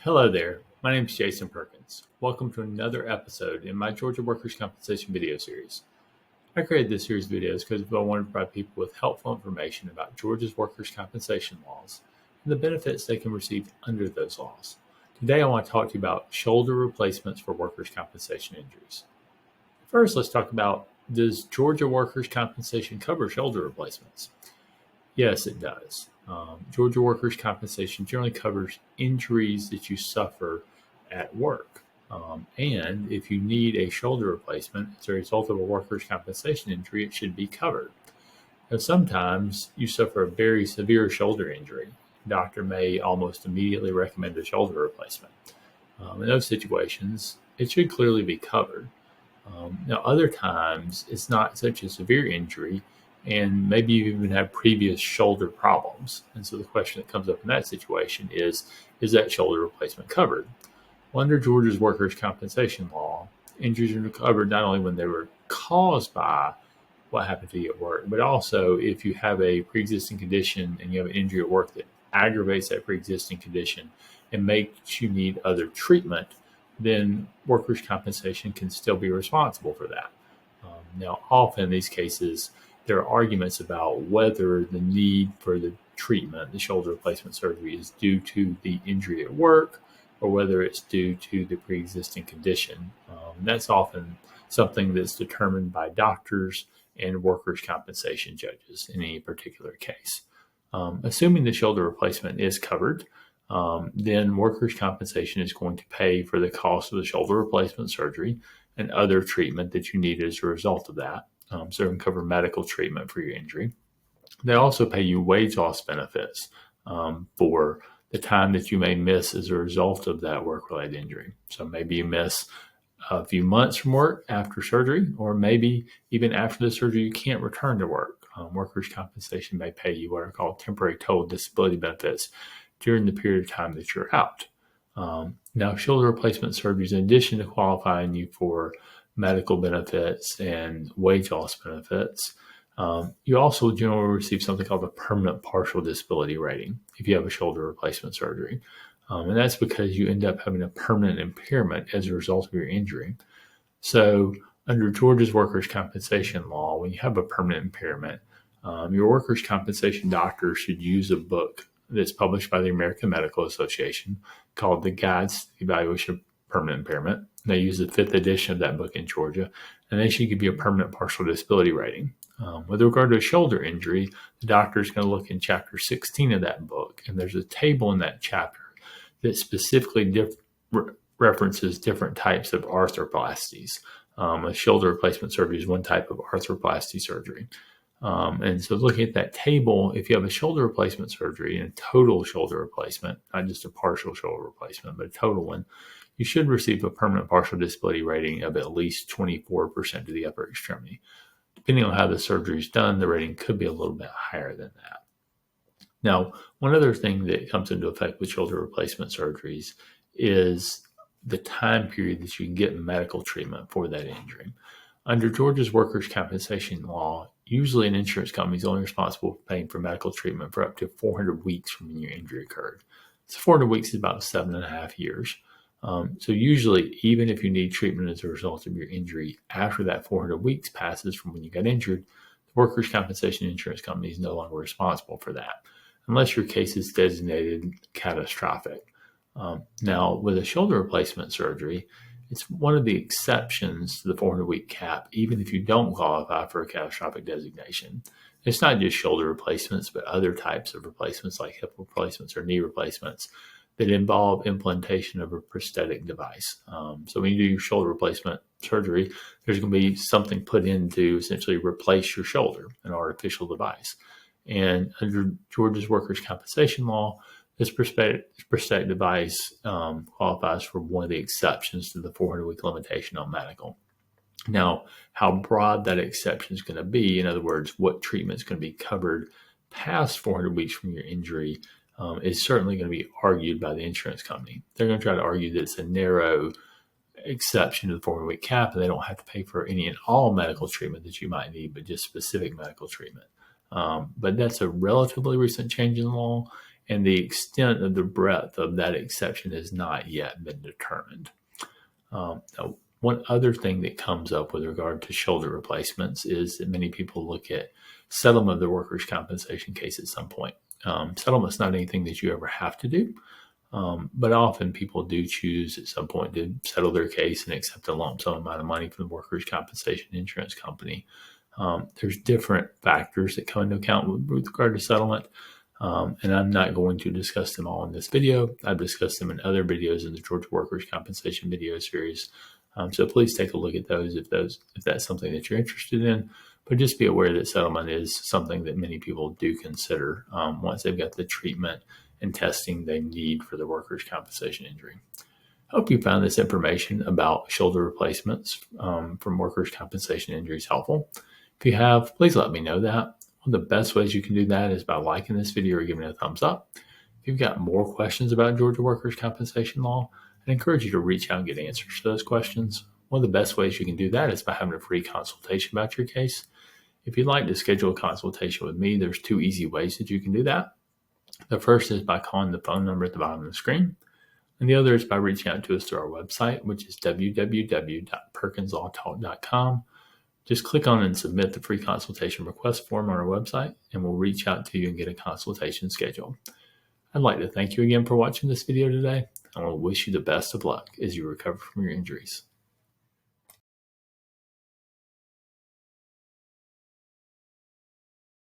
Hello there, my name is Jason Perkins. Welcome to another episode in my Georgia Workers' Compensation video series. I created this series of videos because I wanted to provide people with helpful information about Georgia's workers' compensation laws and the benefits they can receive under those laws. Today I want to talk to you about shoulder replacements for workers' compensation injuries. First, let's talk about, does Georgia workers' compensation cover shoulder replacements? Yes, it does. Georgia workers' compensation generally covers injuries that you suffer at work. And if you need a shoulder replacement as a result of a workers' compensation injury, it should be covered. Now, sometimes you suffer a very severe shoulder injury. The doctor may almost immediately recommend a shoulder replacement. In those situations, it should clearly be covered. Now, other times, it's not such a severe injury, and maybe you even have previous shoulder problems. And so the question that comes up in that situation is that shoulder replacement covered? Well, under Georgia's workers' compensation law, injuries are covered not only when they were caused by what happened to you at work, but also if you have a pre-existing condition and you have an injury at work that aggravates that pre-existing condition and makes you need other treatment, then workers' compensation can still be responsible for that. Now, often in these cases, there are arguments about whether the need for the treatment, the shoulder replacement surgery, is due to the injury at work or whether it's due to the pre-existing condition. That's often something that's determined by doctors and workers' compensation judges in any particular case. Assuming the shoulder replacement is covered, then workers' compensation is going to pay for the cost of the shoulder replacement surgery and other treatment that you need as a result of that. So it can cover medical treatment for your injury. They also pay you wage loss benefits for the time that you may miss as a result of that work-related injury. So maybe you miss a few months from work after surgery, or maybe even after the surgery you can't return to work. Workers' compensation may pay you what are called temporary total disability benefits during the period of time that you're out. Now, shoulder replacement surgeries, in addition to qualifying you for medical benefits and wage loss benefits, you also generally receive something called a permanent partial disability rating if you have a shoulder replacement surgery. And that's because you end up having a permanent impairment as a result of your injury. So under Georgia's workers' compensation law, when you have a permanent impairment, your workers' compensation doctor should use a book that's published by the American Medical Association called The Guides to the Evaluation of Permanent Impairment. They use the 5th edition of that book in Georgia, and they should give you a permanent partial disability rating. With regard to a shoulder injury, the doctor is going to look in chapter 16 of that book, and there's a table in that chapter that specifically references different types of arthroplasties. A shoulder replacement surgery is one type of arthroplasty surgery. And so looking at that table, if you have a shoulder replacement surgery and a total shoulder replacement, not just a partial shoulder replacement, but a total one, you should receive a permanent partial disability rating of at least 24% of the upper extremity. Depending on how the surgery is done, the rating could be a little bit higher than that. Now, one other thing that comes into effect with shoulder replacement surgeries is the time period that you can get medical treatment for that injury. Under Georgia's workers' compensation law, usually an insurance company is only responsible for paying for medical treatment for up to 400 weeks from when your injury occurred. So 400 weeks is about 7.5 years. So usually, even if you need treatment as a result of your injury after that 400 weeks passes from when you got injured, the workers' compensation insurance company is no longer responsible for that, unless your case is designated catastrophic. Now, with a shoulder replacement surgery, it's one of the exceptions to the 400-week cap, even if you don't qualify for a catastrophic designation. It's not just shoulder replacements, but other types of replacements like hip replacements or knee replacements that involve implantation of a prosthetic device. So when you do your shoulder replacement surgery, there's going to be something put in to essentially replace your shoulder, an artificial device. And under Georgia's workers' compensation law, this prosthetic device qualifies for one of the exceptions to the 400-week limitation on medical. Now, how broad that exception is going to be, in other words, what treatment is going to be covered past 400 weeks from your injury, is certainly going to be argued by the insurance company. They're going to try to argue that it's a narrow exception to the 400-week cap, and they don't have to pay for any and all medical treatment that you might need, but just specific medical treatment. But that's a relatively recent change in the law, and the extent of the breadth of that exception has not yet been determined. Now, one other thing that comes up with regard to shoulder replacements is that many people look at settlement of their workers' compensation case at some point. Settlement's not anything that you ever have to do, but often people do choose at some point to settle their case and accept a lump sum amount of money from the workers' compensation insurance company. There's different factors that come into account with regard to settlement, and I'm not going to discuss them all in this video. I've discussed them in other videos in the Georgia Workers' Compensation video series. So please take a look at those if that's something that you're interested in. But just be aware that settlement is something that many people do consider once they've got the treatment and testing they need for the workers' compensation injury. I hope you found this information about shoulder replacements from workers' compensation injuries helpful. If you have, please let me know that. One of the best ways you can do that is by liking this video or giving it a thumbs up. If you've got more questions about Georgia workers' compensation law, I encourage you to reach out and get answers to those questions. One of the best ways you can do that is by having a free consultation about your case. If you'd like to schedule a consultation with me, there's 2 easy ways that you can do that. The first is by calling the phone number at the bottom of the screen, and the other is by reaching out to us through our website, which is www.perkinslawtalk.com. Just click on and submit the free consultation request form on our website, and we'll reach out to you and get a consultation scheduled. I'd like to thank you again for watching this video today. I want to wish you the best of luck as you recover from your injuries.